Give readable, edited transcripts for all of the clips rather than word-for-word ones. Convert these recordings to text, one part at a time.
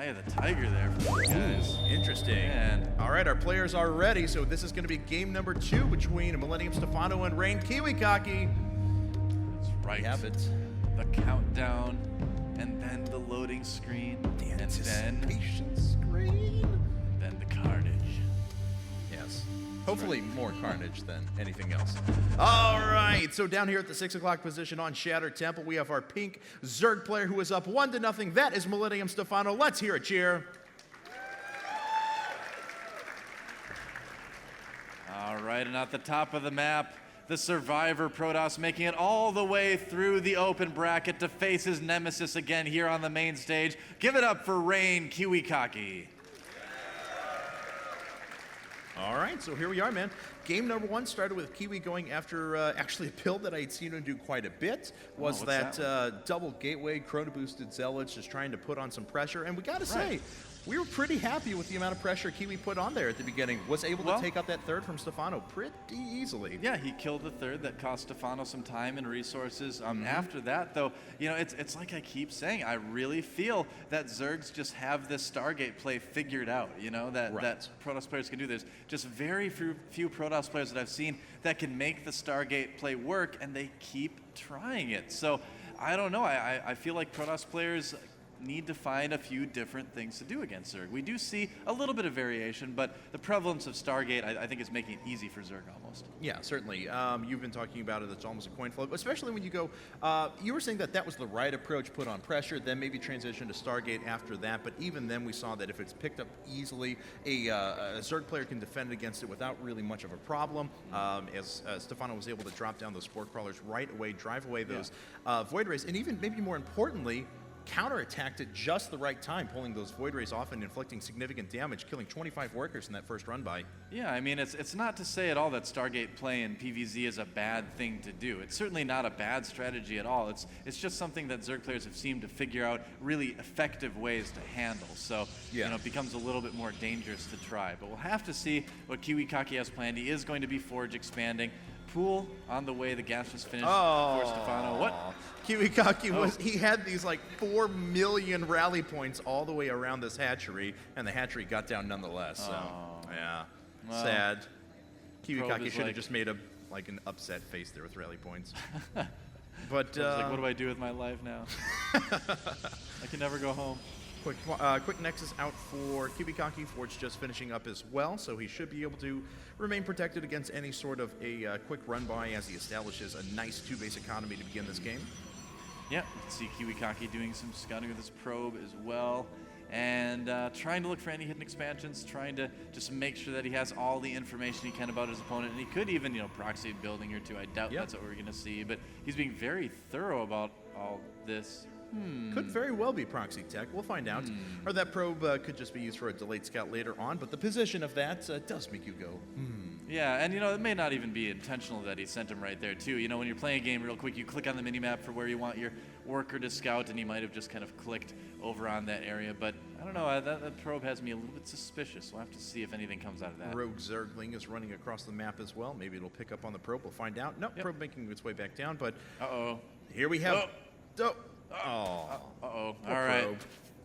Eye of the Tiger there for these guys. Interesting. And all right, our players are ready, so this is going to be game number 2 between Millennium Stephano and Rain Kiwikaki. That's right. We have it. The countdown, and then the loading screen, The and anticipation screen. then the carnage. Yes. Hopefully more carnage than anything else. All right, so down here at the 6 o'clock position on Shattered Temple, we have our pink Zerg player who is up 1-0. That is Millennium Stephano. Let's hear a cheer. All right, and at the top of the map, the Survivor Protoss making it all the way through the open bracket to face his nemesis again here on the main stage. Give it up for Rain Kiwikaki. All right, so here we are, man. Game number 1 started with Kiwi going after actually a build that I had seen him do quite a bit. Was what's that double gateway, chrono boosted zealots, just trying to put on some pressure. And we got to say, we were pretty happy with the amount of pressure Kiwi put on there at the beginning. Was able to take out that third from Stephano pretty easily. Yeah, he killed the third. That cost Stephano some time and resources. After that, though, you know, it's like I keep saying, I really feel that Zergs just have this Stargate play figured out, you know, that Protoss players can do. There's just very few Protoss players that I've seen that can make the Stargate play work, and they keep trying it. So, I don't know. I feel like Protoss players need to find a few different things to do against Zerg. We do see a little bit of variation, but the prevalence of Stargate, I think, is making it easy for Zerg almost. Yeah, certainly. You've been talking about it. It's almost a coin flip, especially when you go, you were saying that was the right approach, put on pressure, then maybe transition to Stargate after that, but even then we saw that if it's picked up easily, a Zerg player can defend against it without really much of a problem, as Stephano was able to drop down those Spore Crawlers right away, drive away those Void Rays, and even maybe more importantly, counterattacked at just the right time, pulling those Void Rays off and inflicting significant damage, killing 25 workers in that first run by. Yeah, I mean, it's not to say at all that Stargate play in PvZ is a bad thing to do. It's certainly not a bad strategy at all. It's just something that Zerg players have seemed to figure out really effective ways to handle. So, you know, it becomes a little bit more dangerous to try. But we'll have to see what Kiwikaki has planned. He is going to be Forge expanding. Pool on the way, the gaseous finish for Stephano. What? Kiwikaki he had these like 4 million rally points all the way around this hatchery, and the hatchery got down nonetheless. So, yeah, sad. Kiwikaki should have just made an upset face there with rally points. But like, what do I do with my life now? I can never go home. Quick Nexus out for Kiwikaki. Forge just finishing up as well, so he should be able to remain protected against any sort of a quick run-by as he establishes a nice 2-base economy to begin this game. Yeah, you can see Kiwikaki doing some scouting with his probe as well, and trying to look for any hidden expansions, trying to just make sure that he has all the information he can about his opponent, and he could even, you know, proxy a building or two. I doubt that's what we're going to see, but he's being very thorough about all this. Could very well be proxy tech. We'll find out. Or that probe could just be used for a delayed scout later on, but the position of that does make you go, Yeah, and you know, it may not even be intentional that he sent him right there too. You know, when you're playing a game real quick, you click on the minimap for where you want your worker to scout, and he might have just kind of clicked over on that area. But I don't know, that probe has me a little bit suspicious. We'll have to see if anything comes out of that. Rogue Zergling is running across the map as well. Maybe it'll pick up on the probe. We'll find out. Nope, probe making its way back down, but here we have... All right. Probe.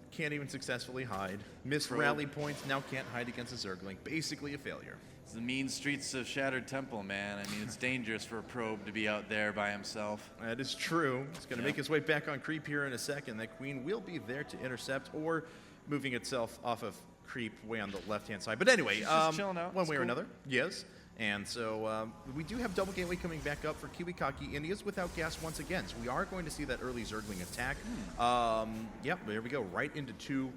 Can't even successfully hide. Missed rally points, now can't hide against a Zergling. Basically a failure. It's the mean streets of Shattered Temple, man. I mean, it's dangerous for a probe to be out there by himself. That is true. He's going to make his way back on creep here in a second. That queen will be there to intercept, or moving itself off of creep way on the left-hand side. But anyway, just chilling out. One way or another. Yes. And so we do have double gateway coming back up for Kiwikaki, and he is without gas once again. So we are going to see that early Zergling attack. Yep, there we go, right into 2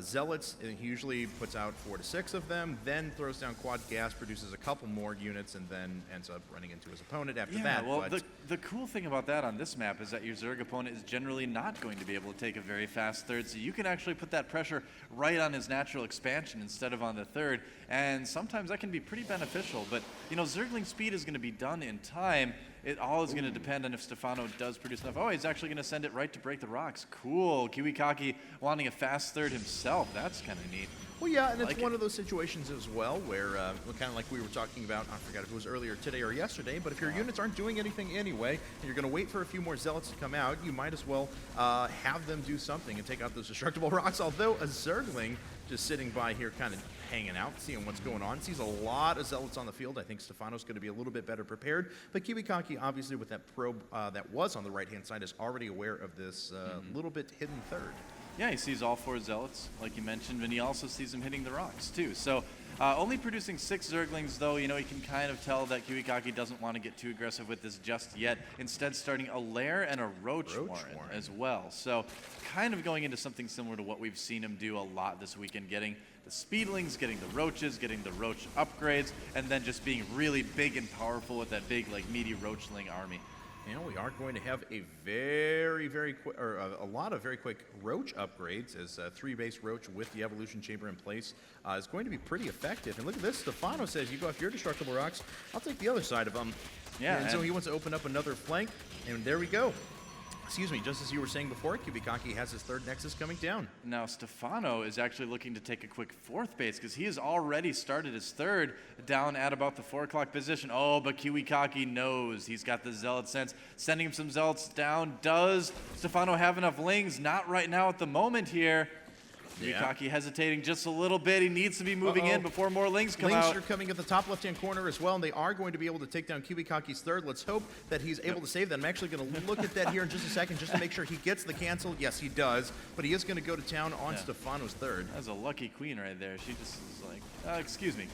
Zealots. And he usually puts out 4 to 6 of them, then throws down quad gas, produces a couple more units, and then ends up running into his opponent after that. Well, the cool thing about that on this map is that your Zerg opponent is generally not going to be able to take a very fast third, so you can actually put that pressure right on his natural expansion instead of on the third, and sometimes that can be pretty beneficial. But, you know, Zergling speed is going to be done in time. it all is going to depend on if Stephano does produce enough. Oh, he's actually going to send it right to break the rocks. Cool. Kiwikaki wanting a fast third himself. That's kind of neat. Well, yeah, and it's one of those situations as well where, kind of like we were talking about, I forgot if it was earlier today or yesterday, but if your units aren't doing anything anyway, and you're going to wait for a few more Zealots to come out, you might as well have them do something and take out those destructible rocks, although a Zergling just sitting by here kind of hanging out, seeing what's going on. Sees a lot of Zealots on the field. I think Stephano's going to be a little bit better prepared. But Kiwikaki, obviously, with that probe that was on the right-hand side, is already aware of this little bit hidden third. Yeah, he sees all 4 Zealots, like you mentioned, and he also sees them hitting the rocks, too. So only producing 6 Zerglings, though, you know, he can kind of tell that Kiwikaki doesn't want to get too aggressive with this just yet. Instead, starting a Lair and a Roach Warren as well. So kind of going into something similar to what we've seen him do a lot this weekend, getting the Speedlings, getting the Roaches, getting the Roach upgrades, and then just being really big and powerful with that big, like, meaty Roachling army. And we are going to have a very, very quick, or a lot of very quick Roach upgrades, as 3-base Roach with the Evolution Chamber in place is going to be pretty effective. And look at this, Stephano says, you go after your destructible rocks, I'll take the other side of them. Yeah. And so he wants to open up another flank, and there we go. Excuse me, just as you were saying before, Kiwikaki has his 3rd Nexus coming down. Now, Stephano is actually looking to take a quick 4th base because he has already started his 3rd down at about the 4 o'clock position. Oh, but Kiwikaki knows. He's got the Zealot sense. Sending him some Zealots down. Does Stephano have enough Lings? Not right now at the moment here. Kiwikaki hesitating just a little bit. He needs to be moving in before more Lings come out. Lings are coming at the top left-hand corner as well, and they are going to be able to take down Kiwikaki's 3rd. Let's hope that he's able to save that. I'm actually going to look at that here in just a second just to make sure he gets the cancel. Yes, he does, but he is going to go to town on Stephano's 3rd. That's a lucky queen right there. She just is like, excuse me.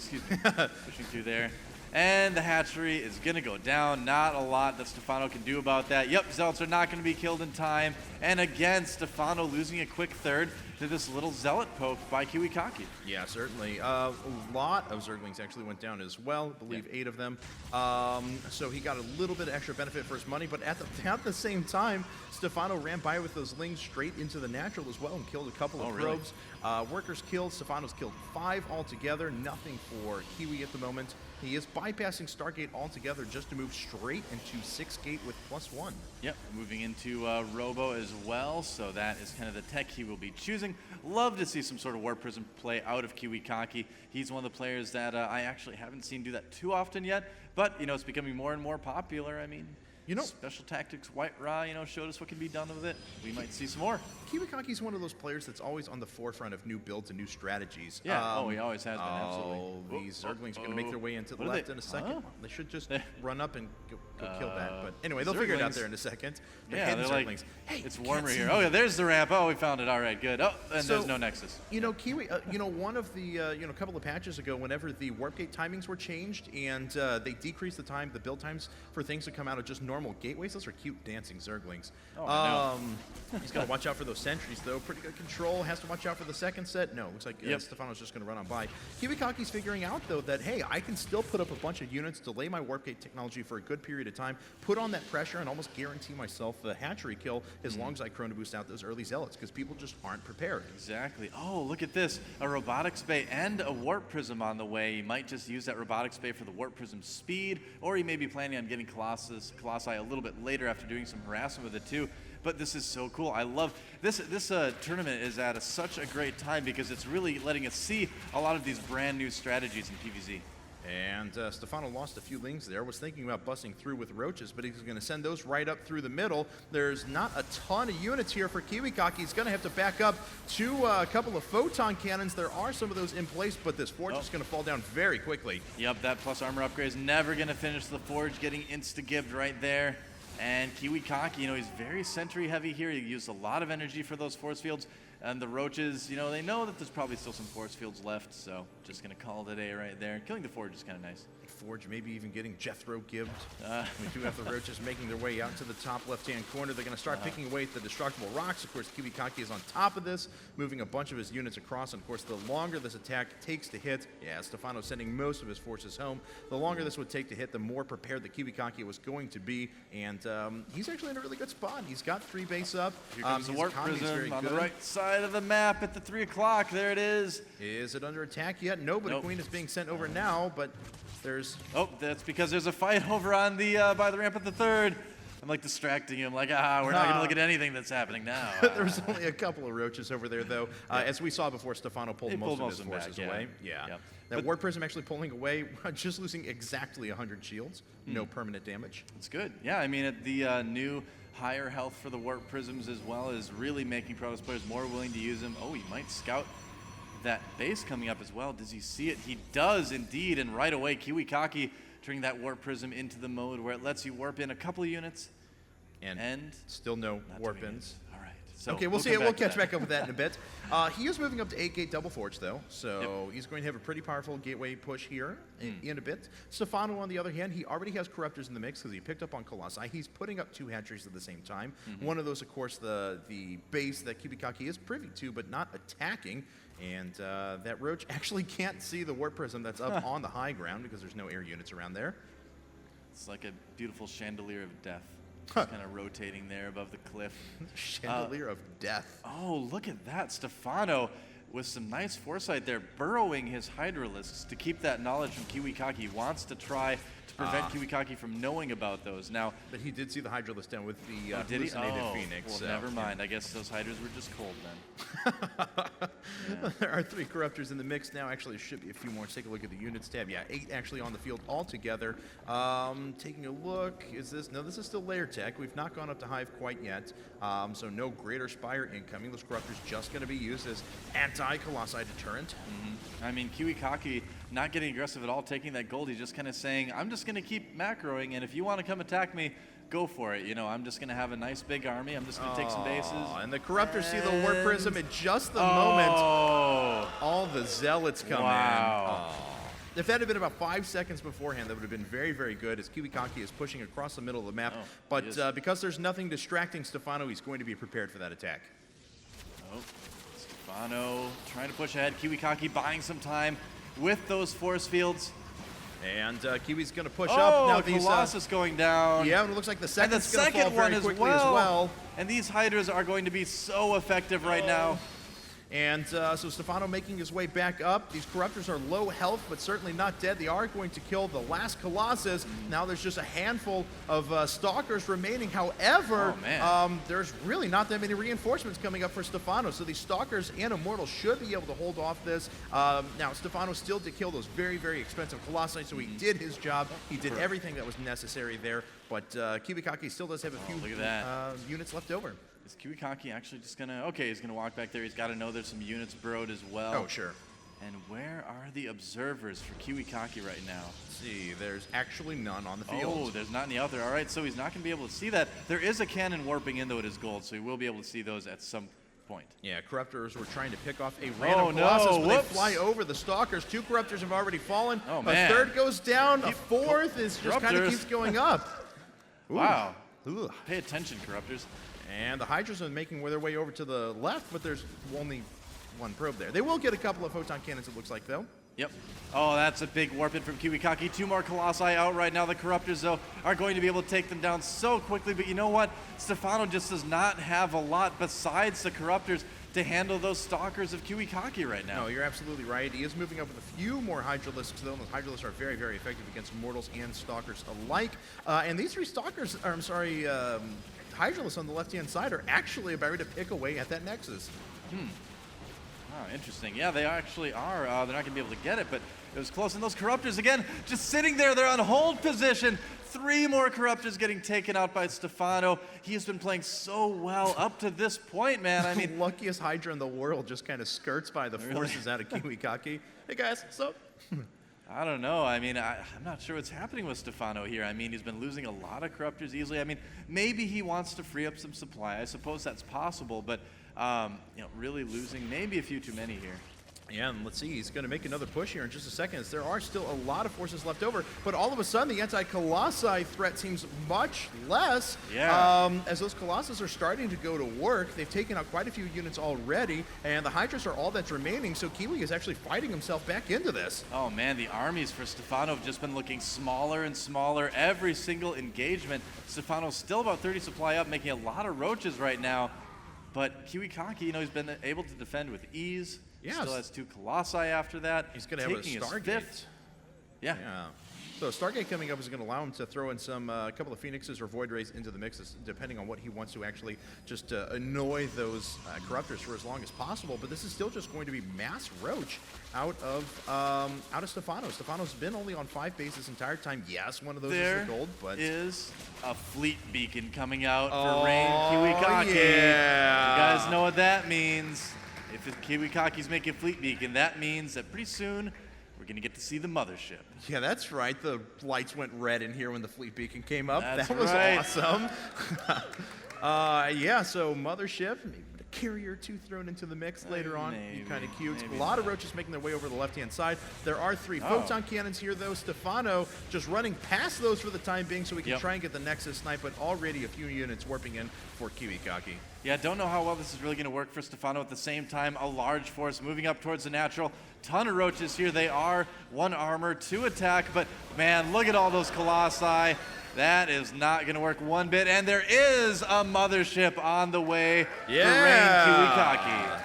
Pushing through there. And the hatchery is going to go down. Not a lot that Stephano can do about that. Yep, Zealots are not going to be killed in time. And again, Stephano losing a quick 3rd to this little Zealot poke by Kiwikaki. Yeah, certainly. A lot of Zerglings actually went down as well. I believe 8 of them. So he got a little bit of extra benefit for his money. But at the same time, Stephano ran by with those Lings straight into the natural as well and killed a couple of probes. Workers killed. Stephano's killed 5 altogether. Nothing for Kiwi at the moment. He is bypassing Stargate altogether just to move straight into 6 gate with +1. Yep, moving into Robo as well, so that is kind of the tech he will be choosing. Love to see some sort of Warp Prism play out of Kiwikaki. He's one of the players that I actually haven't seen do that too often yet, but, you know, it's becoming more and more popular. I mean, you know, Special Tactics, White Ra, you know, showed us what can be done with it. We might see some more. Kiwikaki's one of those players that's always on the forefront of new builds and new strategies. Yeah, he always has been, absolutely. These Zerglings are going to make their way into the left in a second. They should just run up and go kill that. But anyway, they'll figure it out there in a second. They're like, hey, it's warmer here. Oh, yeah, there's the ramp. Oh, we found it. All right, good. Oh, and there's no Nexus. You know, Kiwi, one of the, a couple of patches ago, whenever the Warp Gate timings were changed and they decreased the build times for things to come out of just normal gateways, those are cute dancing Zerglings. He's got to watch out for those sentries, though. Pretty good control. Has to watch out for the second set. No, looks like Stephano's just going to run on by. Kiwikaki's figuring out, though, that, hey, I can still put up a bunch of units, delay my Warp Gate technology for a good period of time, put on that pressure, and almost guarantee myself the hatchery kill as long as I Chrono Boost out those early Zealots, because people just aren't prepared. Exactly. Oh, look at this. A Robotics Bay and a Warp Prism on the way. You might just use that Robotics Bay for the Warp Prism speed, or you may be planning on getting Colossi a little bit later after doing some harassment with it, too. But this is so cool. I love this. This tournament is at such a great time because it's really letting us see a lot of these brand new strategies in PvZ. And Stephano lost a few Lings there. Was thinking about busting through with Roaches, but he's going to send those right up through the middle. There's not a ton of units here for Kiwikaki. He's going to have to back up to a couple of Photon Cannons. There are some of those in place, but this Forge is going to fall down very quickly. Yep, that plus armor upgrade is never going to finish the Forge, getting insta-gibbed right there. And Kiwikaki, you know, he's very sentry heavy here. He used a lot of energy for those force fields. And the Roaches, you know, they know that there's probably still some force fields left, so just going to call it a day right there. Killing the Forge is kind of nice. Forge maybe even getting Jethro gibbed. We do have the Roaches making their way out to the top left-hand corner. They're going to start picking away at the destructible rocks. Of course, Kiwikaki is on top of this, moving a bunch of his units across. And of course, the longer this attack takes to hit, Stephano sending most of his forces home. The longer this would take to hit, the more prepared the Kiwikaki was going to be. And he's actually in a really good spot. He's got 3 base up. Here comes the Warp Prism on the right side. side of the map at the 3 o'clock. There it is. Is it under attack yet? No, but Nope. a queen is being sent over now, but there's... Oh, that's because there's a fight over on the by the ramp at the 3rd. I'm like distracting him, like, we're not going to look at anything that's happening now. There's only a couple of roaches over there, though. As we saw before, Stephano pulled most of his forces away. Yeah. Yep. That Warp Prism actually pulling away, just losing exactly 100 shields. No permanent damage. It's good. Yeah, I mean, the new higher health for the Warp Prisms as well is really making Protoss players more willing to use them. Oh, he might scout that base coming up as well. Does he see it? He does indeed, and right away, Kiwikaki turning that Warp Prism into the mode where it lets you warp in a couple of units. And still no warp ins. All right. So okay, we'll see. We'll catch back up with that in a bit. He is moving up to 8-gate double forge, though, so he's going to have a pretty powerful gateway push here in a bit. Stephano, on the other hand, he already has Corruptors in the mix because he picked up on Colossi. He's putting up 2 hatcheries at the same time. One of those, of course, the base that Kiwikaki is privy to, but not attacking. And that Roach actually can't see the Warp Prism that's up on the high ground because there's no air units around there. It's like a beautiful chandelier of death. Just kind of rotating there above the cliff. Chandelier of death. Oh, look at that. Stephano with some nice foresight there, burrowing his Hydralisks to keep that knowledge from Kiwikaki. He wants to try to prevent Kiwikaki from knowing about those. Now, but he did see the Hydralisk down with the hallucinated Phoenix. Well, so, never mind. I guess those Hydras were just cold then. There are 3 Corruptors in the mix now. Actually, there should be a few more. Let's take a look at the units tab. Yeah, 8 actually on the field altogether. Taking a look, is this? No, this is still layer tech. We've not gone up to Hive quite yet. So no Greater Spire incoming. Those Corruptors just going to be used as anti-Colossi deterrent. I mean, Kiwikaki not getting aggressive at all, taking that gold. He's just kind of saying, I'm just going to keep macroing, and if you want to come attack me, go for it. You know, I'm just going to have a nice big army. I'm just going to take some bases. And the Corruptors see the Warp Prism at just the moment. All the Zealots come in. If that had been about 5 seconds beforehand, that would have been very, very good as Kiwikaki is pushing across the middle of the map. But because there's nothing distracting Stephano, he's going to be prepared for that attack. Stephano trying to push ahead. Kiwikaki buying some time with those force fields. And Kiwi's going to push up. Now these Colossus going down. Yeah, and it looks like the second's going to fall very quickly as well. And these Hydras are going to be so effective right now. And so Stephano making his way back up. These Corruptors are low health, but certainly not dead. They are going to kill the last Colossus. Now there's just a handful of Stalkers remaining. However, there's really not that many reinforcements coming up for Stephano. So these Stalkers and Immortals should be able to hold off this. Now, Stephano still did kill those very, very expensive Colossi, so he did his job. He did everything that was necessary there. But Kiwikaki still does have a few units left over. Is Kiwikaki actually just going to... Okay, he's going to walk back there. He's got to know there's some units burrowed as well. Oh, sure. And where are the observers for Kiwikaki right now? Let's see, there's actually none on the field. Oh, there's not any out there. All right, so he's not going to be able to see that. There is a cannon warping in, though it is gold, so he will be able to see those at some point. Yeah, Corruptors were trying to pick off a random Colossus, but they fly over the Stalkers. 2 Corruptors have already fallen. Oh, man. A 3rd goes down. A 4th is just kind of keeps going up. Wow. Pay attention, Corruptors. And the Hydras are making their way over to the left, but there's only 1 probe there. They will get a couple of photon cannons, it looks like, though. Yep. Oh, that's a big warp in from Kiwikaki. 2 more Colossi out right now. The Corruptors, though, are going to be able to take them down so quickly. But you know what? Stephano just does not have a lot besides the Corruptors to handle those Stalkers of Kiwikaki right now. No, you're absolutely right. He is moving up with a few more Hydralisks, though. Those Hydralisks are very, very effective against Mortals and Stalkers alike. And these 3 Stalkers, or I'm sorry, Hydralisks on the left-hand side are actually about to pick away at that Nexus. Oh, interesting. Yeah, they actually are. They're not going to be able to get it, but it was close. And those Corruptors, again, just sitting there. They're on hold position. 3 more Corruptors getting taken out by Stephano. He has been playing so well up to this point, man. I mean, luckiest Hydra in the world just kind of skirts by the forces out of Kiwikaki. Hey, guys, what's up? I don't know. I mean, I'm not sure what's happening with Stephano here. I mean, he's been losing a lot of Corruptors easily. I mean, maybe he wants to free up some supply. I suppose that's possible, but you know, really losing maybe a few too many here. Yeah, and let's see, he's going to make another push here in just a second, as there are still a lot of forces left over, but all of a sudden the anti-Colossi threat seems much less. Yeah. As those Colossus are starting to go to work. They've taken out quite a few units already, and the Hydras are all that's remaining, so Kiwi is actually fighting himself back into this. Oh man, the armies for Stephano have just been looking smaller and smaller every single engagement. Stephano's still about 30 supply up, making a lot of roaches right now. But Kiwikaki, he's been able to defend with ease. Yes. Still has 2 Colossi after that. He's going to have a taking his Stargate. 5th. Yeah. So Stargate coming up is going to allow him to throw in some couple of Phoenixes or Void Rays into the mix, depending on what he wants to actually just annoy those Corruptors for as long as possible. But this is still just going to be mass Roach out of Stephano. Stephano's been only on 5 bases this entire time. Yes, one of those is the gold, but there is a fleet beacon coming out for Rain Kiwikaki. Yeah. You guys know what that means. If Kiwikaki's making fleet beacon, that means that pretty soon we're going to get to see the mothership. Yeah, that's right. The lights went red in here when the fleet beacon came up. That's that was right. awesome. Yeah, so mothership, maybe the carrier 2 thrown into the mix later on. Be kind of cute. A lot of Roaches making their way over the left-hand side. There are 3 photon cannons here, though. Stephano just running past those for the time being so we can try and get the Nexus snipe, but already a few units warping in for Kiwikaki. Yeah, don't know how well this is really going to work for Stephano. At the same time, a large force moving up towards the natural. Ton of Roaches here. They are 1 armor, 2 attack, but man, look at all those Colossi. That is not going to work one bit. And there is a mothership on the way for Rain Kiwikaki.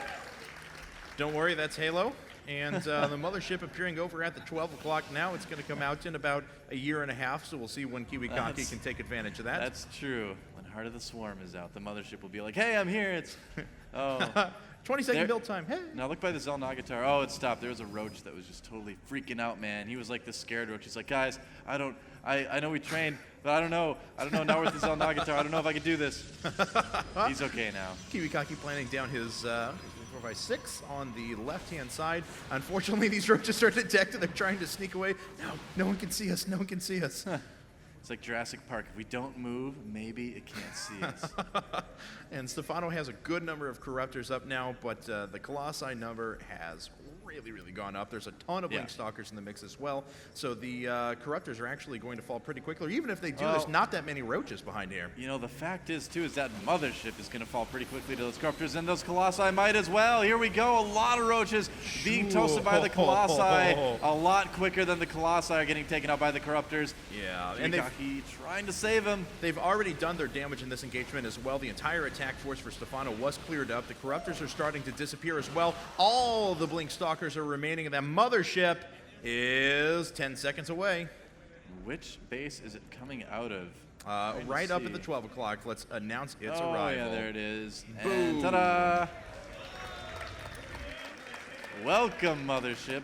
Don't worry, that's Halo. And the mothership appearing over at the 12 o'clock now. It's going to come out in about a year and a half, so we'll see when Kiwikaki can take advantage of that. That's true. When Heart of the Swarm is out, the mothership will be like, hey, I'm here. It's 20-second build time. Hey. Now look by the Zelnagatar. Oh, it stopped. There was a Roach that was just totally freaking out, man. He was like the scared Roach. He's like, guys, I know we trained, but I don't know. Now with the Zelnagatar, I don't know if I can do this. He's okay now. Kiwikaki planning down his 456 on the left-hand side. Unfortunately, these Roaches are detected. They're trying to sneak away. No one can see us. No one can see us. It's like Jurassic Park. If we don't move, maybe it can't see us. And Stephano has a good number of Corruptors up now, but the Colossi number has really gone up. There's a ton of Blink Stalkers in the mix as well. So the Corruptors are actually going to fall pretty quickly. Even if they do, there's not that many Roaches behind here. The fact is, too, is that mothership is going to fall pretty quickly to those Corruptors, and those Colossi might as well. Here we go. A lot of Roaches being toasted by the Colossi. A lot quicker than the Colossi are getting taken out by the Corruptors. Yeah. And trying to save him. They've already done their damage in this engagement as well. The entire attack force for Stephano was cleared up. The Corruptors are starting to disappear as well. All the Blink Stalkers are remaining, and that mothership is 10 seconds away. Which base is it coming out of? Right up at the 12 o'clock. Let's announce its arrival. Oh, yeah, there it is. Boom. And ta-da! Welcome, mothership.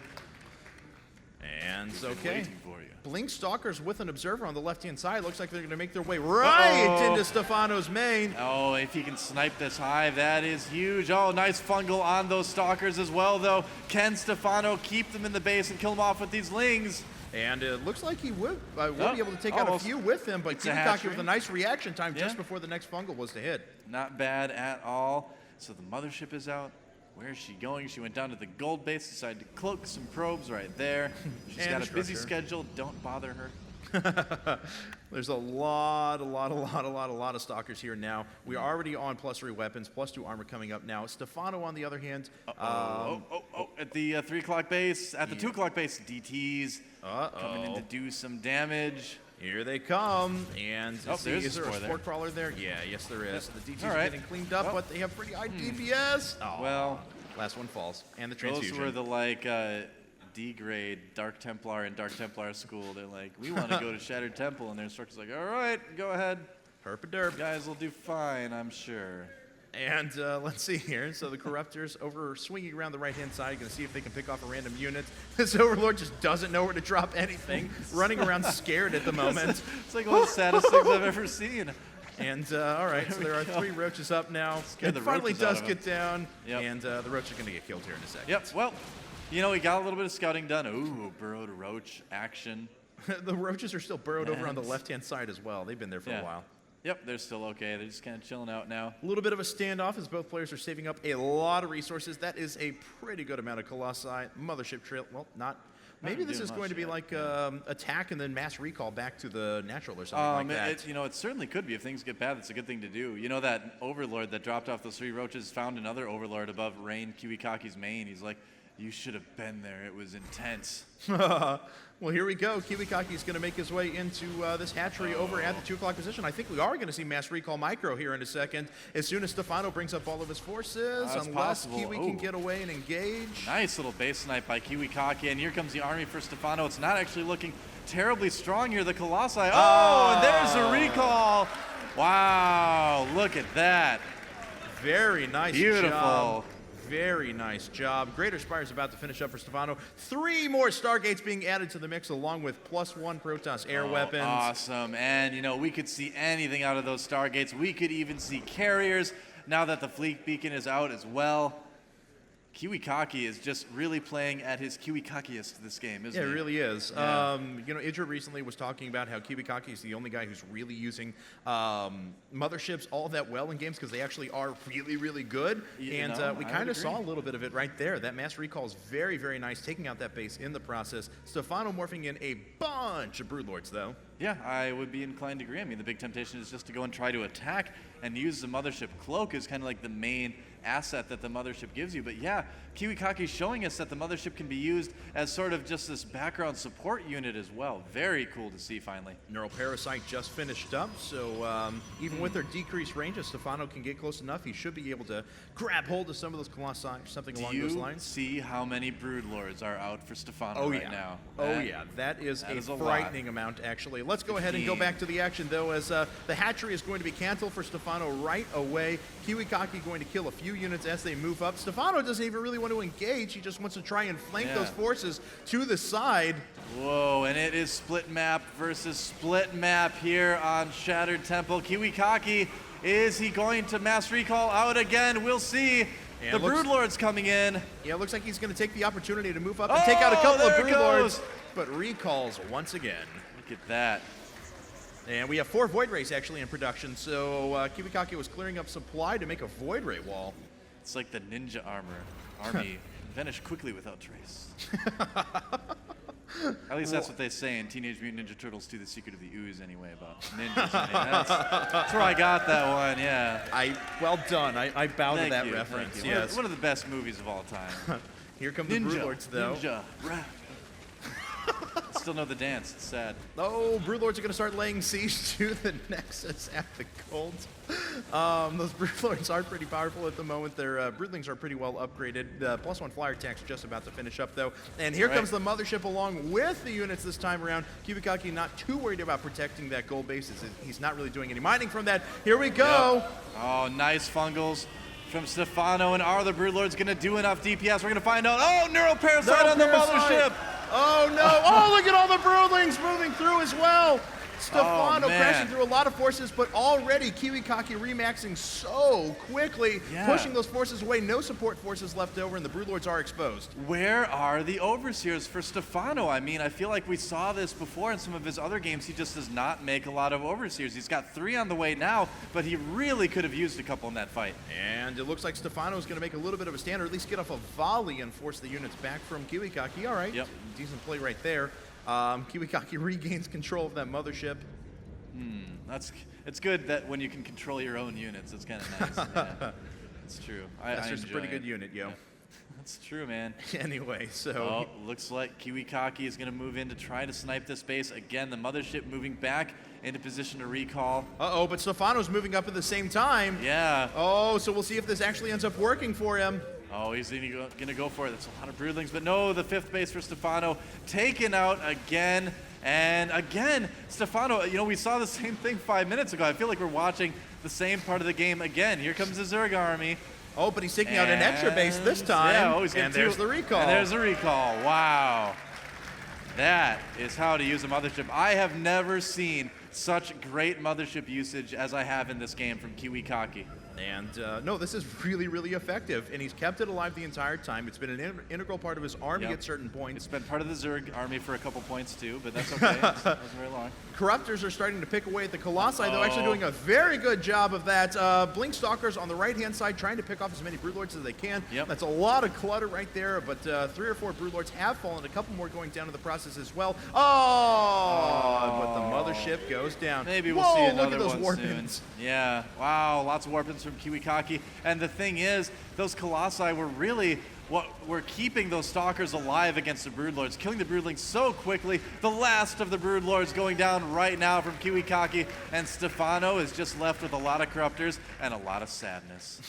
And We've been okay. waiting for you. Blink Stalkers with an observer on the left-hand side. Looks like they're going to make their way right into Stephano's main. Oh, if he can snipe this hive, that is huge. Oh, nice fungal on those Stalkers as well, though. Can Stephano keep them in the base and kill them off with these Lings? And it looks like he will be able to take out a few with him, but Kiwikaki with a nice reaction time just before the next fungal was to hit. Not bad at all. So the mothership is out. Where is she going? She went down to the gold base, decided to cloak some probes right there. She's got a busy schedule. Don't bother her. There's a lot of Stalkers here now. We are already on +3 weapons, +2 armor coming up now. Stephano, on the other hand. At the 3 o'clock base, at the 2 o'clock base, DTs coming in to do some damage. Here they come, and is there a spore sport crawler there? Yeah, yes there is. The DTs are right. getting cleaned up, but they have pretty high DPS. Well, last one falls, and the transfusion. Those were the D-grade Dark Templar and Dark Templar school. They're like, we want to go to Shattered Temple, and their instructor's like, all right, go ahead. Herp-a-derp. Guys will do fine, I'm sure. And let's see here. So the Corruptors over swinging around the right-hand side, going to see if they can pick off a random unit. This Overlord just doesn't know where to drop anything, running around scared at the moment. It's like one of the saddest things I've ever seen. And all right, so there are 3 Roaches up now. It finally does get down, and the Roach is going to get killed here in a second. Yep, well, we got a little bit of scouting done. Ooh, burrowed Roach action. The Roaches are still burrowed over on the left-hand side as well. They've been there for a while. Yep, they're still okay. They're just kind of chilling out now. A little bit of a standoff as both players are saving up a lot of resources. That is a pretty good amount of Colossi. Mothership trail, well, not. Maybe this is going to be like attack and then mass recall back to the natural or something like that. It certainly could be. If things get bad, that's a good thing to do. That Overlord that dropped off those 3 Roaches found another Overlord above Rain Kiwikaki's main. He's like, you should have been there. It was intense. Well, here we go. Kiwikaki is going to make his way into this hatchery over at the 2 o'clock position. I think we are are going to see mass recall micro here in a second as soon as Stephano brings up all of his forces, That's unless possible. Kiwi can get away and engage. Nice little base snipe by Kiwikaki, and here comes the army for Stephano. It's not actually looking terribly strong here, the Colossi. Oh, and there's a recall. Wow, look at that. Very nice Beautiful. job. Very nice job. Greater Spire's about to finish up for Stephano. 3 more Stargates being added to the mix, along with +1 Protoss air weapons. Awesome. And, you know, we could see anything out of those Stargates. We could even see carriers now that the fleet beacon is out as well. Kiwikaki is just really playing at his Kiwikakiest this game, isn't he? Yeah, it really is. Yeah. You know, Idra recently was talking about how Kiwikaki is the only guy who's really using motherships all that well in games because they actually are really, really good. We kind of saw a little bit of it right there. That mass recall is very, very nice, taking out that base in the process. Stephano morphing in a bunch of Broodlords, though. Yeah, I would be inclined to agree. I mean, the big temptation is just to go and try to attack and use the Mothership Cloak as kind of like the main asset that the Mothership gives you. But yeah, Kiwikaki's showing us that the Mothership can be used as sort of just this background support unit as well. Very cool to see finally. Neural Parasite just finished up, so even with their decreased range, if Stephano can get close enough, he should be able to grab hold of some of those Colossi or something along those lines. See how many Broodlords are out for Stephano right now? That is a lot. frightening amount, actually. Let's go ahead and go back to the action, though, as the hatchery is going to be canceled for Stephano right away. Kiwikaki going to kill a few units as they move up. Stephano doesn't even really want to engage. He just wants to try and flank those forces to the side. Whoa, and it is split map versus split map here on Shattered Temple. Kiwikaki, is he going to mass recall out again? We'll see. The Broodlords coming in. Yeah, it looks like he's going to take the opportunity to move up and take out a couple of Broodlords, but recalls once again. Look at that. And we have 4 Void Rays actually in production, so Kiwikaki was clearing up supply to make a Void Ray wall. It's like the ninja army vanished quickly without trace. At least that's what they say in Teenage Mutant Ninja Turtles 2: The Secret of the Ooze anyway, about ninjas. I mean, that's where I got that one, yeah. Well done. I bow to that Thank reference. you. Yes. One of the best movies of all time. Here come the Broodlords, though. Ninja, rap. I still know the dance. It's sad. Oh, Broodlords are going to start laying siege to the Nexus at the Cold. Those Broodlords are pretty powerful at the moment. Their Broodlings are pretty well upgraded. +1 flyer attack's just about to finish up, though. And here comes the Mothership along with the units this time around. Kiwikaki not too worried about protecting that gold base. He's not really doing any mining from that. Here we go. Yep. Oh, nice fungals from Stephano. And are the Broodlords going to do enough DPS? We're going to find out. Oh, Neural Parasite on the Mothership. Oh, no. Oh, look at all the Broodlings moving through as well. Stephano crashing through a lot of forces, but already Kiwikaki remaxing so quickly, pushing those forces away. No support forces left over, and the Broodlords are exposed. Where are the overseers for Stephano? I mean, I feel like we saw this before in some of his other games. He just does not make a lot of overseers. He's got 3 on the way now, but he really could have used a couple in that fight. And it looks like Stephano is going to make a little bit of a stand, or at least get off a volley and force the units back from Kiwikaki. All right, decent play right there. Kiwikaki regains control of that Mothership. It's good that when you can control your own units, it's kind of nice. Yeah, it's true. That's just a pretty good unit, yo. Yeah. That's true, man. Anyway, so... looks like Kiwikaki is going to move in to try to snipe this base. Again, the Mothership moving back into position to recall. Uh-oh, but Stephano's moving up at the same time. Yeah. Oh, so we'll see if this actually ends up working for him. Oh, he's going to go for it. That's a lot of Broodlings. But no, the 5th base for Stephano taken out again. And again, Stephano, you know, we saw the same thing 5 minutes ago. I feel like we're watching the same part of the game again. Here comes the Zerg army. Oh, but he's taking out an extra base this time. Yeah, he's getting and there's the recall. And there's the recall. Wow. That is how to use a Mothership. I have never seen such great Mothership usage as I have in this game from Kiwikaki. And no, this is really, really effective, and he's kept it alive the entire time. It's been an integral part of his army at certain points. It's been part of the Zerg army for a couple points too, but that's okay. It wasn't very long. Corruptors are starting to pick away at the Colossi, though, actually doing a very good job of that. Blink Stalkers on the right-hand side trying to pick off as many Broodlords as they can. Yep. That's a lot of clutter right there, but 3 or 4 Broodlords have fallen. A couple more going down in the process as well. But the Mothership goes down. Maybe we'll see another look at those one warpins. soon. Yeah, wow, lots of warpins from Kiwikaki. And the thing is, those Colossi were really what we're keeping those stalkers alive against the Broodlords, killing the Broodlings so quickly. The last of the Broodlords going down right now from Kiwikaki, and Stephano is just left with a lot of corruptors and a lot of sadness.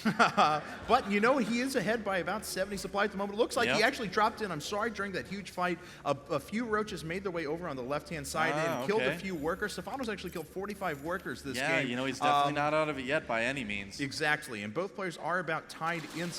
But you know, he is ahead by about 70 supply at the moment. It looks like he actually dropped in, I'm sorry, during that huge fight. A few roaches made their way over on the left-hand side and killed a few workers. Stephano's actually killed 45 workers this game. Yeah, you know, he's definitely not out of it yet by any means. Exactly, and both players are about tied in,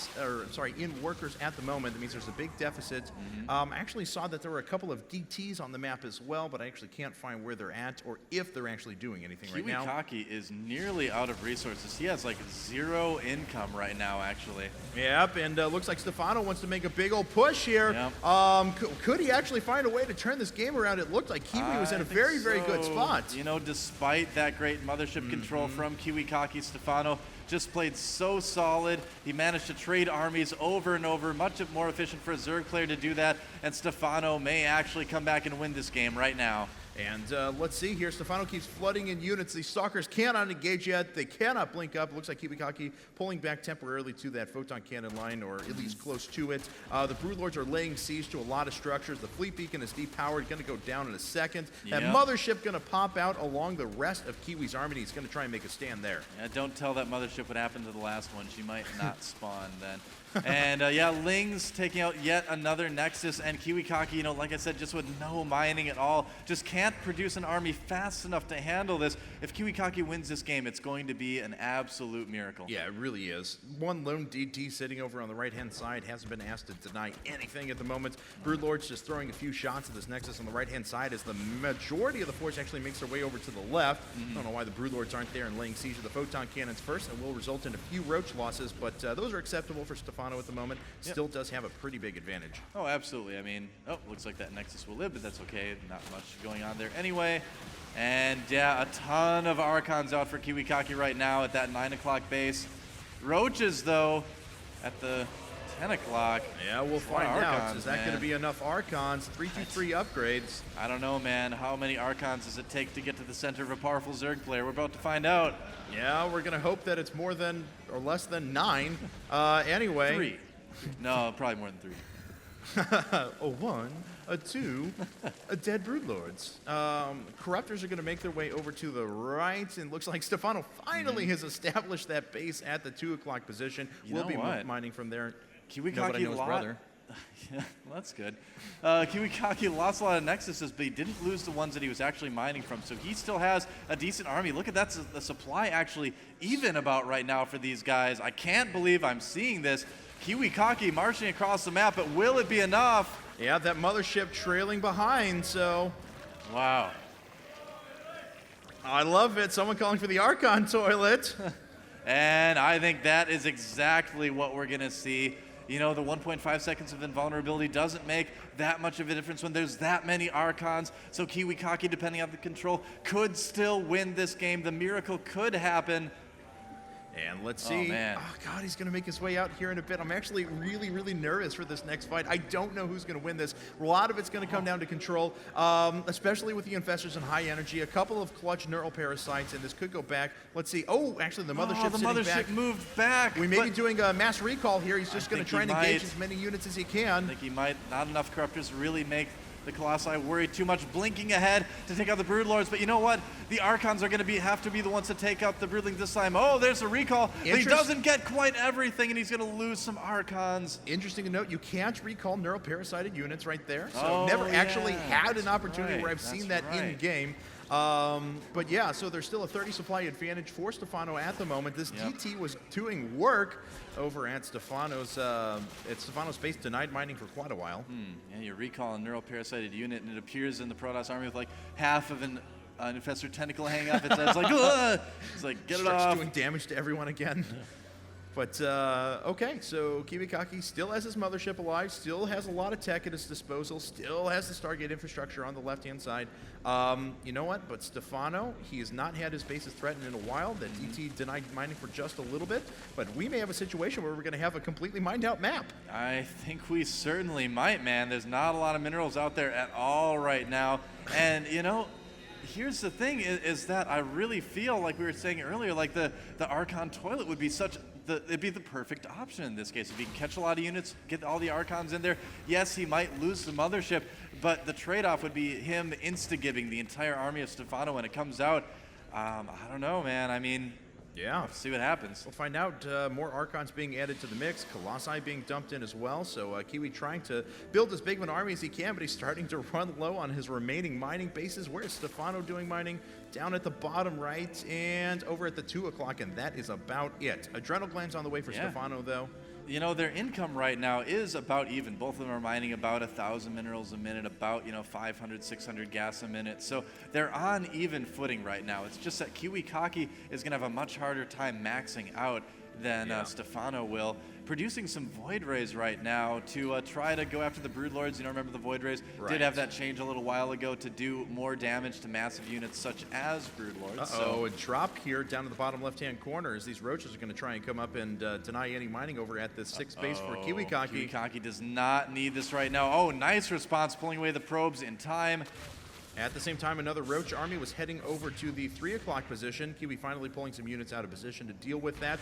in workers at the moment. That means there's a big deficit. I actually saw that there were a couple of DTs on the map as well, but I actually can't find where they're at or if they're actually doing anything right now. Kiwikaki is nearly out of resources. He has like 0 income right now, actually. Yep, and looks like Stephano wants to make a big old push here. Yep. Could he actually find a way to turn this game around? It looked like Kiwi was in a very, very good spot. You know, despite that great mothership control from Kiwikaki, Stephano just played so solid. He managed to trade armies over and over, much more efficient for a Zerg player to do that, and Stephano may actually come back and win this game right now. And let's see here. Stephano keeps flooding in units. These stalkers cannot engage yet. They cannot blink up. Looks like Kiwikaki pulling back temporarily to that photon cannon line, or at least close to it. The Broodlords are laying siege to a lot of structures. The fleet beacon is depowered. Going to go down in a second. That mothership going to pop out along the rest of Kiwi's army. He's going to try and make a stand there. Yeah, don't tell that mothership what happened to the last one. She might not spawn then. And yeah, Ling's taking out yet another Nexus, and Kiwikaki, you know, like I said, just with no mining at all, just can't produce an army fast enough to handle this. If Kiwikaki wins this game, it's going to be an absolute miracle. Yeah, it really is. One lone DT sitting over on the right-hand side, hasn't been asked to deny anything at the moment. Broodlord's just throwing a few shots at this Nexus on the right-hand side as the majority of the force actually makes their way over to the left. I don't know why the Broodlords aren't there and laying siege to the photon cannons first, and will result in a few roach losses, but those are acceptable for Stephano at the moment. Still does have a pretty big advantage. Oh, absolutely. I mean, looks like that Nexus will live, but that's okay. Not much going on there anyway. And yeah, a ton of Archons out for Kiwikaki right now at that 9 o'clock base. Roaches, though, at the 10 o'clock. Yeah, we'll find out. Is that going to be enough Archons? 323 upgrades. I don't know, man. How many Archons does it take to get to the center of a powerful Zerg player? We're about to find out. Yeah, we're going to hope that it's more than or less than 9. Anyway. 3. No, probably more than 3. A 1, a 2, a dead Broodlords. Corruptors are going to make their way over to the right, and looks like Stephano finally has established that base at the 2 o'clock position. We'll be mining from there. Kiwikaki lost. Yeah, well, that's good. Kiwikaki lost a lot of Nexuses, but he didn't lose the ones that he was actually mining from, so he still has a decent army. Look at that, the supply actually even about right now for these guys. I can't believe I'm seeing this. Kiwikaki marching across the map, but will it be enough? Yeah, that mothership trailing behind, so... Wow. I love it. Someone calling for the Archon toilet. And I think that is exactly what we're going to see. You know, the 1.5 seconds of invulnerability doesn't make that much of a difference when there's that many Archons. So Kiwikaki, depending on the control, could still win this game. The miracle could happen. And let's see. Oh, God, he's going to make his way out here in a bit. I'm actually really, really nervous for this next fight. I don't know who's going to win this. A lot of it's going to come down to control, especially with the Infestors and high energy. A couple of clutch neural parasites, and this could go back. Let's see. Oh, actually, the mothership moved back. We may be doing a mass recall here. He's just going to try and engage as many units as he can. I think he might. Not enough Corruptors really make the Colossi worry too much, blinking ahead to take out the Broodlords. But you know what? The Archons are going to have to be the ones to take out the Broodlings this time. Oh, there's a recall. But he doesn't get quite everything, and he's going to lose some Archons. Interesting to note, you can't recall neuroparasited units right there. So never actually had an opportunity where I've seen that in-game. But yeah, so there's still a 30 supply advantage for Stephano at the moment. This DT was doing work over at Stephano's base, denied mining for quite a while. Yeah, you recall a neuroparasited unit, and it appears in the Protoss army with like half of an Infestor tentacle hang up. It's like, ugh! It's like, get it off. Starts doing damage to everyone again. But, okay, so Kiwikaki still has his mothership alive, still has a lot of tech at his disposal, still has the Stargate infrastructure on the left-hand side. You know what? But Stephano, he has not had his bases threatened in a while. The DT denied mining for just a little bit. But we may have a situation where we're going to have a completely mined-out map. I think we certainly might, man. There's not a lot of minerals out there at all right now. And, you know, here's the thing is that I really feel like we were saying earlier, like the Archon toilet would be such it'd be the perfect option in this case. If he can catch a lot of units, get all the Archons in there, yes, he might lose the Mothership, but the trade-off would be him insta-giving the entire army of Stephano when it comes out. I don't know, man. I mean, yeah. Let's see what happens. We'll find out. More Archons being added to the mix, Colossi being dumped in as well. So Kiwi trying to build as big of an army as he can, but he's starting to run low on his remaining mining bases. Where's Stephano doing mining? Down at the bottom right and over at the 2 o'clock, and that is about it. Adrenal glands on the way for Stephano, though. You know, their income right now is about even. Both of them are mining about 1,000 minerals a minute, about, 500, 600 gas a minute. So they're on even footing right now. It's just that Kiwikaki is going to have a much harder time maxing out than Stephano will. Producing some Void Rays right now to try to go after the Broodlords. Remember the Void Rays? Right. Did have that change a little while ago to do more damage to massive units such as Broodlords. A drop here down to the bottom left-hand corner as these roaches are going to try and come up and deny any mining over at this 6th base for Kiwikaki. Kiwikaki does not need this right now. Oh, nice response, pulling away the probes in time. At the same time, another Roach army was heading over to the 3 o'clock position. Kiwi finally pulling some units out of position to deal with that.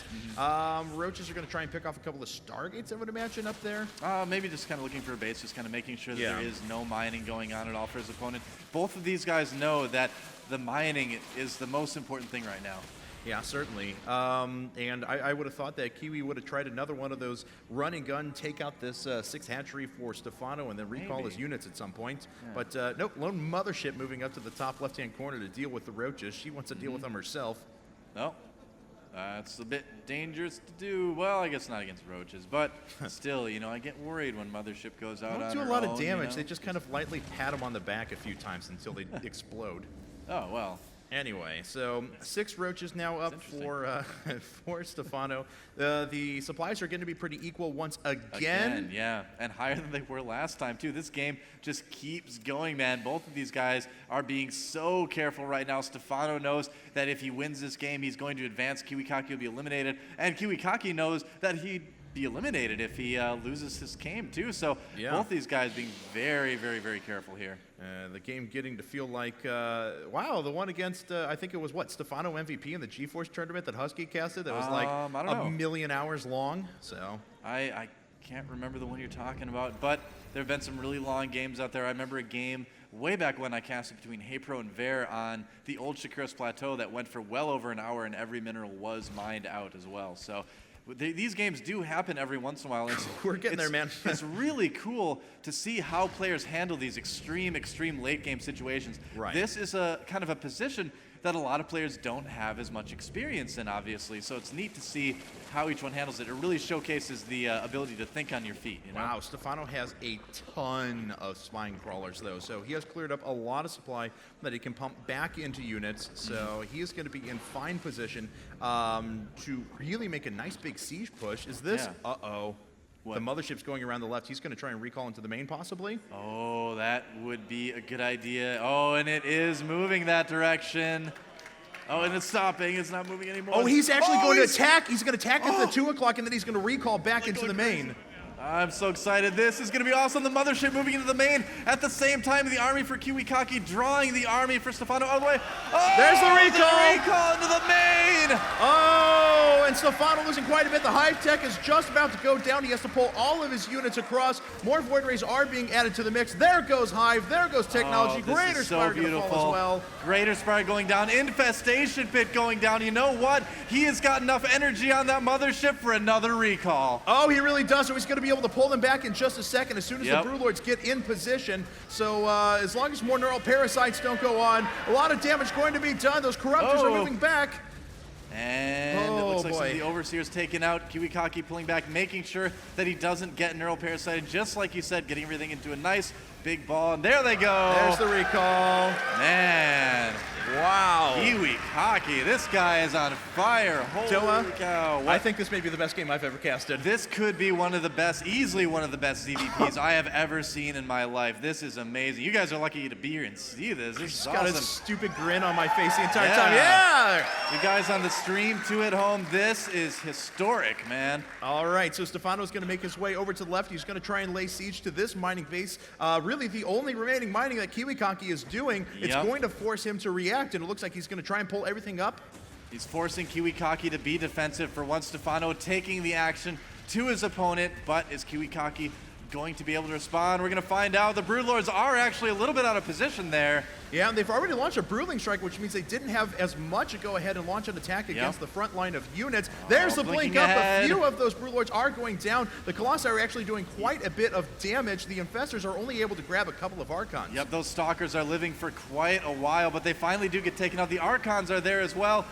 Roaches are going to try and pick off a couple of Stargates, I would imagine, up there. Maybe just kind of looking for a base, just kind of making sure that there is no mining going on at all for his opponent. Both of these guys know that the mining is the most important thing right now. Yeah, certainly. And I would have thought that Kiwi would have tried another one of those run and gun, take out this 6th hatchery for Stephano and then recall his units at some point. Yeah. But nope, lone Mothership moving up to the top left-hand corner to deal with the roaches. She wants to deal with them herself. No, that's a bit dangerous to do. Well, I guess not against roaches, but still, I get worried when Mothership goes out on her own. They don't do a lot of damage. They just kind of lightly pat them on the back a few times until they explode. Oh, well. Anyway, so 6 roaches now up for Stephano. The supplies are going to be pretty equal once again. Yeah, and higher than they were last time, too. This game just keeps going, man. Both of these guys are being so careful right now. Stephano knows that if he wins this game, he's going to advance. Kiwikaki will be eliminated. And Kiwikaki knows that he'd be eliminated if he loses his game, too. So both these guys being very, very, very careful here. The game getting to feel like, wow, the one against, I think it was, Stephano MVP in the GeForce tournament that Husky casted that was like a million hours long. So I can't remember the one you're talking about, but there have been some really long games out there. I remember a game way back when I casted between Hapro and Ver on the old Shakuros Plateau that went for well over an hour, and every mineral was mined out as well. So these games do happen every once in a while. We're getting there, man. It's really cool to see how players handle these extreme late game situations. Right. This is a kind of a position that a lot of players don't have as much experience in, obviously. So it's neat to see how each one handles it. It really showcases the ability to think on your feet. Wow, Stephano has a ton of spine crawlers, though. So he has cleared up a lot of supply that he can pump back into units. So he is going to be in fine position to really make a nice big siege push. Is this? Uh-oh. What? The Mothership's going around the left. He's going to try and recall into the main, possibly. Oh, that would be a good idea. Oh, and it is moving that direction. Oh, and it's stopping. It's not moving anymore. Oh, he's actually going to attack. He's going to attack at the 2 o'clock, and then he's going to recall back into the main. Crazy. I'm so excited. This is going to be awesome. The Mothership moving into the main. At the same time, the army for Kiwikaki drawing the army for Stephano all the way. Oh, there's the recall. The recall into the main. Oh, and Stephano losing quite a bit. The Hive Tech is just about to go down. He has to pull all of his units across. More Void Rays are being added to the mix. There goes Hive. There goes Technology. Oh, Greater Spire going to fall as well. Greater Spire going down. Infestation Pit going down. You know what? He has got enough energy on that Mothership for another recall. Oh, he really does. So he's going to be able to pull them back in just a second as soon as the Broodlords get in position. So as long as more neural parasites don't go on, a lot of damage going to be done. Those Corruptors are moving back. And it looks like some of the Overseers taken out. Kiwikaki pulling back, making sure that he doesn't get neural parasited. Just like you said, getting everything into a nice big ball. And there they go. There's the recall. Man. Wow. Kiwikaki. This guy is on fire. Holy cow. I think this may be the best game I've ever casted. This could be one of the best, easily one of the best ZVPs I have ever seen in my life. This is amazing. You guys are lucky to be here and see this. This is awesome. Got a stupid grin on my face the entire time. Yeah. You guys on the stream too at home, this is historic, man. All right, so Stephano's going to make his way over to the left. He's going to try and lay siege to this mining base. Really the only remaining mining that Kiwikaki is doing. It's going to force him to react, and it looks like he's going to try and pull everything up. He's forcing Kiwikaki to be defensive for once. Stephano taking the action to his opponent, but is Kiwikaki going to be able to respond? We're going to find out. The Broodlords are actually a little bit out of position there. Yeah, and they've already launched a Broodling Strike, which means they didn't have as much to go ahead and launch an attack against the front line of units. There's the blink up. A few of those Broodlords are going down. The Colossi are actually doing quite a bit of damage. The Infestors are only able to grab a couple of Archons. Yep, those Stalkers are living for quite a while, but they finally do get taken out. The Archons are there as well.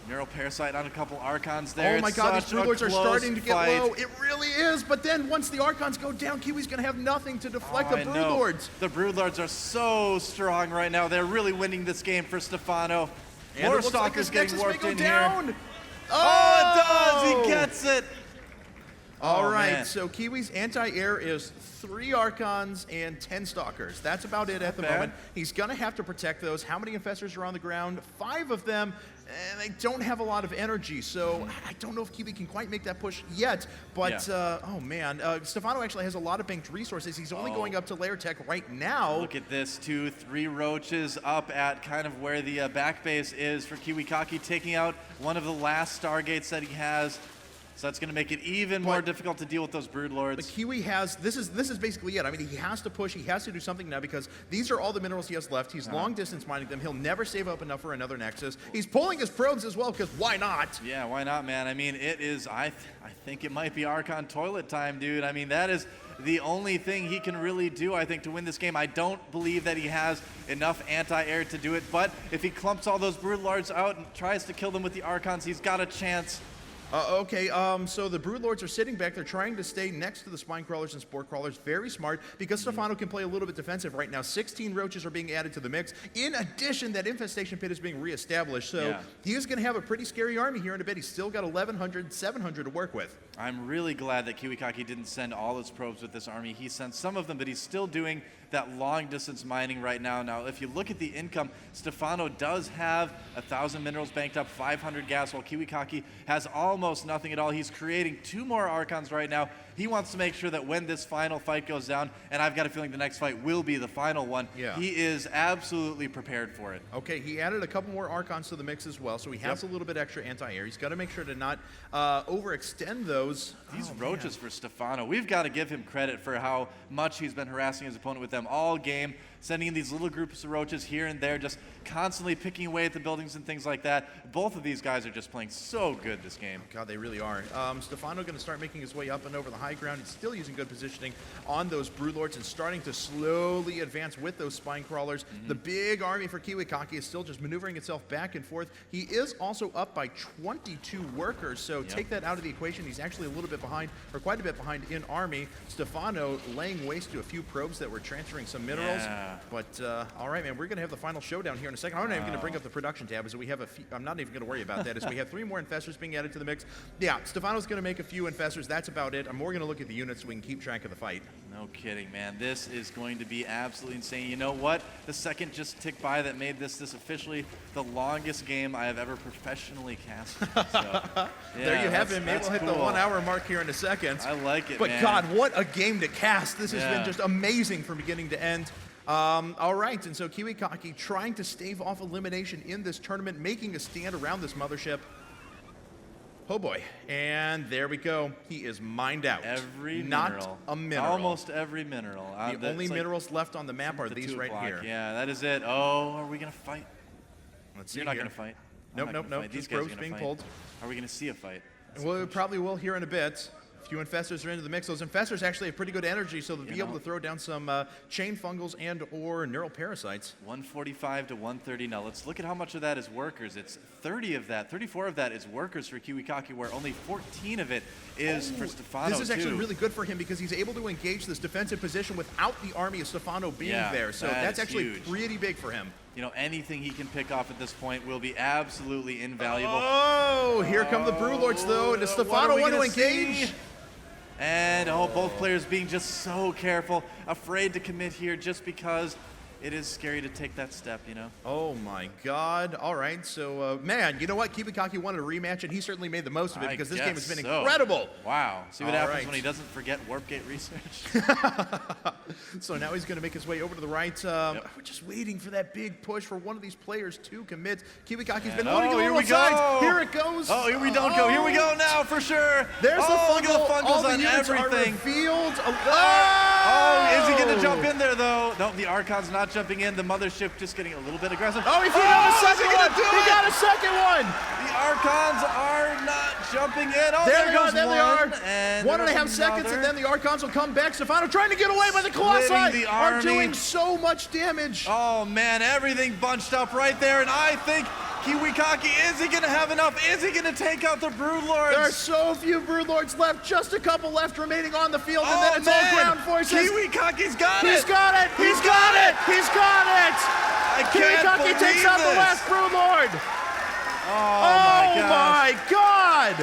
Neural Parasite on a couple Archons there. Oh my god, these Broodlords are starting to get low. It really is, but then once the Archons go down, Kiwi's going to have nothing to deflect the Broodlords. The Broodlords are so strong right now. They're really winning this game for Stephano. And more Stalkers getting warped in here. Oh, it does! He gets it! All right, so Kiwi's anti-air is 3 Archons and 10 Stalkers. That's about it at the moment. He's going to have to protect those. How many Infestors are on the ground? 5 of them, and they don't have a lot of energy, so I don't know if Kiwi can quite make that push yet, but oh man, Stephano actually has a lot of banked resources. He's only going up to Lair Tech right now. Look at this, 3 Roaches up at kind of where the back base is for Kiwikaki, taking out one of the last Stargates that he has. So that's going to make it even more difficult to deal with those Broodlords. The Kiwi has, this is basically it. I mean, he has to push, he has to do something now because these are all the minerals he has left. He's long distance mining them. He'll never save up enough for another Nexus. He's pulling his probes as well because why not? Yeah, why not, man? I mean, it is, I think it might be Archon toilet time, dude. I mean, that is the only thing he can really do, I think, to win this game. I don't believe that he has enough anti-air to do it, but if he clumps all those Broodlords out and tries to kill them with the Archons, he's got a chance. So the Broodlords are sitting back. They're trying to stay next to the Spine Crawlers and Spore Crawlers. Very smart, because Stephano can play a little bit defensive right now. 16 Roaches are being added to the mix. In addition, that Infestation Pit is being reestablished. So he is going to have a pretty scary army here in a bit. He's still got 1,100, 700 to work with. I'm really glad that Kiwikaki didn't send all his probes with this army. He sent some of them, but he's still doing that long distance mining right now. Now, if you look at the income, Stephano does have 1,000 minerals banked up, 500 gas, while Kiwikaki has almost nothing at all. He's creating 2 more Archons right now. He wants to make sure that when this final fight goes down, and I've got a feeling the next fight will be the final one, he is absolutely prepared for it. Okay, he added a couple more Archons to the mix as well, so he has a little bit extra anti-air. He's got to make sure to not overextend those. These Roaches for Stephano, we've got to give him credit for how much he's been harassing his opponent with them all game, sending in these little groups of Roaches here and there, just constantly picking away at the buildings and things like that. Both of these guys are just playing so good this game. God, they really are. Stephano going to start making his way up and over the high ground. He's still using good positioning on those Broodlords and starting to slowly advance with those Spine Crawlers. The big army for Kiwikaki is still just maneuvering itself back and forth. He is also up by 22 workers, so take that out of the equation. He's actually a little bit behind, or quite a bit behind in army. Stephano laying waste to a few probes that were transferring some minerals. But all right, man, we're going to have the final showdown here in a second. I'm not even going to bring up the production tab, as we have a few. I'm not even going to worry about that, as we have 3 more Infestors being added to the mix. Yeah, Stephano's going to make a few Infestors. That's about it. I'm more going to look at the units so we can keep track of the fight. No kidding, man. This is going to be absolutely insane. You know what? The second just ticked by that made this officially the longest game I have ever professionally casted. So, there you have it. Maybe we'll hit the 1 hour mark here in a second. I like it, but man. God, what a game to cast. This has been just amazing from beginning to end. All right, and so Kiwikaki trying to stave off elimination in this tournament, making a stand around this mothership. Oh boy, and there we go. He is mined out. Every Not mineral. a mineral. Almost every mineral. The only minerals left on the map are these right here. Yeah, that is it. Oh, are we going to fight? Let's see. You're not going to fight. Nope. These probes being pulled. Are we going to see a fight? Well, we probably will here in a bit. A few Infestors are into the mix. Those Infestors actually have pretty good energy, so they'll be able to throw down some chain fungals and or neural parasites. 145 to 130. Now let's look at how much of that is workers. It's 34 of that is workers for Kiwikaki, where only 14 of it is for Stephano. This is actually really good for him because he's able to engage this defensive position without the army of Stephano being there. So that's actually pretty big for him. You know, anything he can pick off at this point will be absolutely invaluable. Oh, here come the Broodlords, though. Does Stephano want to engage? And both players being just so careful, afraid to commit here just because it is scary to take that step, you know? Oh my God. All right. So, man, you know what? Kiwikaki wanted a rematch, and he certainly made the most of it because this game has been incredible. Wow. See what happens when he doesn't forget Warp Gate research. So now he's going to make his way over to the right. We're just waiting for that big push for one of these players to commit. Kiwikaki's been loading here we go. Here it goes. Oh, here we don't go. Here we go now for sure. There's the fungles. Look at the fungles on everything. Oh, is he going to jump in there, though? No, the Archon's not jumping in. The mothership just getting a little bit aggressive. Oh, he got a second one. He got a second one. The Archons are not jumping in. Oh, there goes one. They are. And 1.5 seconds, and then the Archons will come back. Stephano trying to get away, but the Colossi are doing so much damage. Oh, man, everything bunched up right there, and I think Kiwikaki, is he going to have enough? Is he going to take out the Broodlords? There are so few Broodlords left, just a couple left remaining on the field, and then it's all ground forces. Kiwikaki's got it. He's got it. He's got it. He's got it. Kiwikaki takes out the last Broodlord. Oh my God.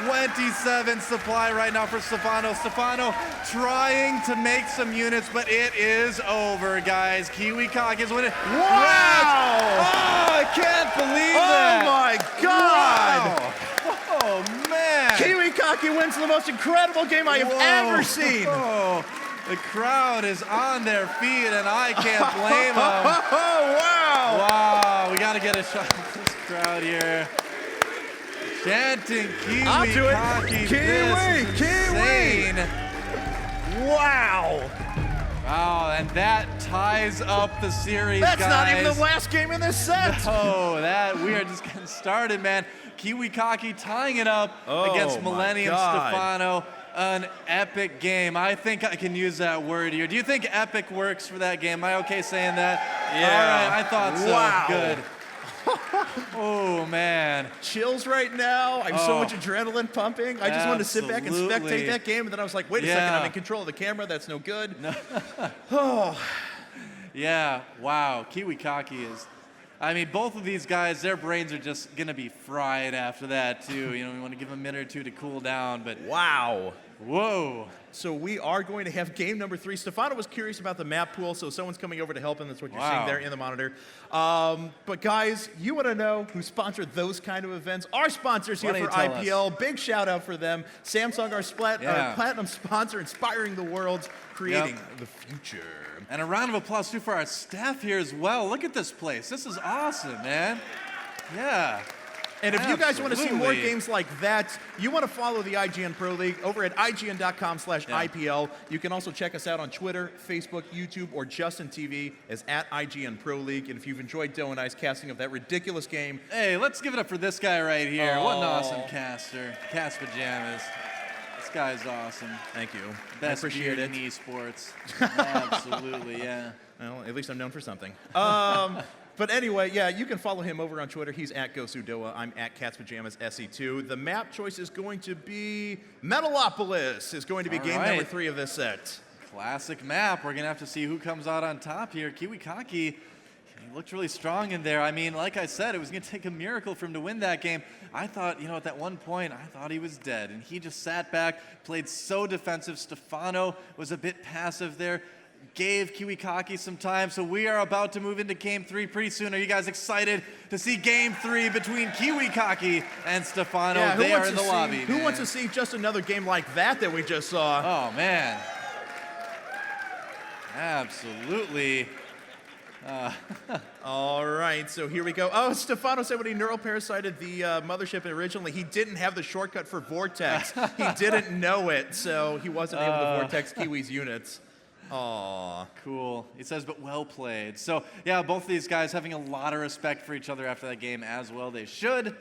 27 supply right now for Stephano. Stephano trying to make some units, but it is over, guys. Kiwikaki is winning. Wow! Oh, I can't believe that. Oh my God! Wow. Oh man! Kiwikaki wins the most incredible game I have ever seen. Oh, the crowd is on their feet, and I can't blame them. Oh wow! Wow, we got to get a shot of this crowd here. Chanting Kiwikaki. Kiwi! Wow! Wow, and that ties up the series, That's guys. Not even the last game in this set. Oh, we are just getting started, man. Kiwikaki tying it up against Millennium Stephano. An epic game. I think I can use that word here. Do you think epic works for that game? Am I okay saying that? Yeah. All right, I thought so. Wow. Good. Oh, man. Chills right now. I have so much adrenaline pumping. I just wanted to sit back and spectate that game, and then I was like, wait a second, I'm in control of the camera. That's no good. No. Yeah, wow. Kiwikaki is... I mean, both of these guys, their brains are just going to be fried after that, too. You know, we want to give them a minute or two to cool down, but... Wow. Whoa. So we are going to have game number 3. Stephano was curious about the map pool, so someone's coming over to help him. That's what you're seeing there in the monitor. But guys, you want to know who sponsored those kind of events? Our sponsors here for IPL. Big shout out for them. Samsung, our platinum sponsor, inspiring the world, creating the future. And a round of applause, too, for our staff here as well. Look at this place. This is awesome, man. Yeah. And if you guys want to see more games like that, you want to follow the IGN Pro League over at IGN.com/IPL. You can also check us out on Twitter, Facebook, YouTube, or Justin TV as at IGN Pro League. And if you've enjoyed Doe and I's casting of that ridiculous game, hey, let's give it up for this guy right here. What an awesome caster. Cast Pajamas. This guy's awesome. Thank you. Best I appreciate it. in esports. Absolutely, yeah. Well, at least I'm known for something. But anyway, yeah, you can follow him over on Twitter. He's at Gosudoa. I'm at Cat's Pajamas SE2. The map choice is going to be Metalopolis. Is going to be game number 3 of this set. Classic map. We're going to have to see who comes out on top here. Kiwikaki, he looked really strong in there. I mean, like I said, it was going to take a miracle for him to win that game. I thought, you know, at that one point, I thought he was dead. And he just sat back, played so defensive. Stephano was a bit passive there. Gave Kiwikaki some time, so we are about to move into Game 3 pretty soon. Are you guys excited to see Game 3 between Kiwikaki and Stephano? Yeah, they are in the lobby. Who wants to see just another game like that we just saw? Oh, man. Absolutely. All right, so here we go. Oh, Stephano said when he neuroparasited the mothership originally, he didn't have the shortcut for Vortex. He didn't know it, so he wasn't able to Vortex Kiwi's units. Aw. Cool. He says, but well played. So, yeah, both of these guys having a lot of respect for each other after that game as well. They should.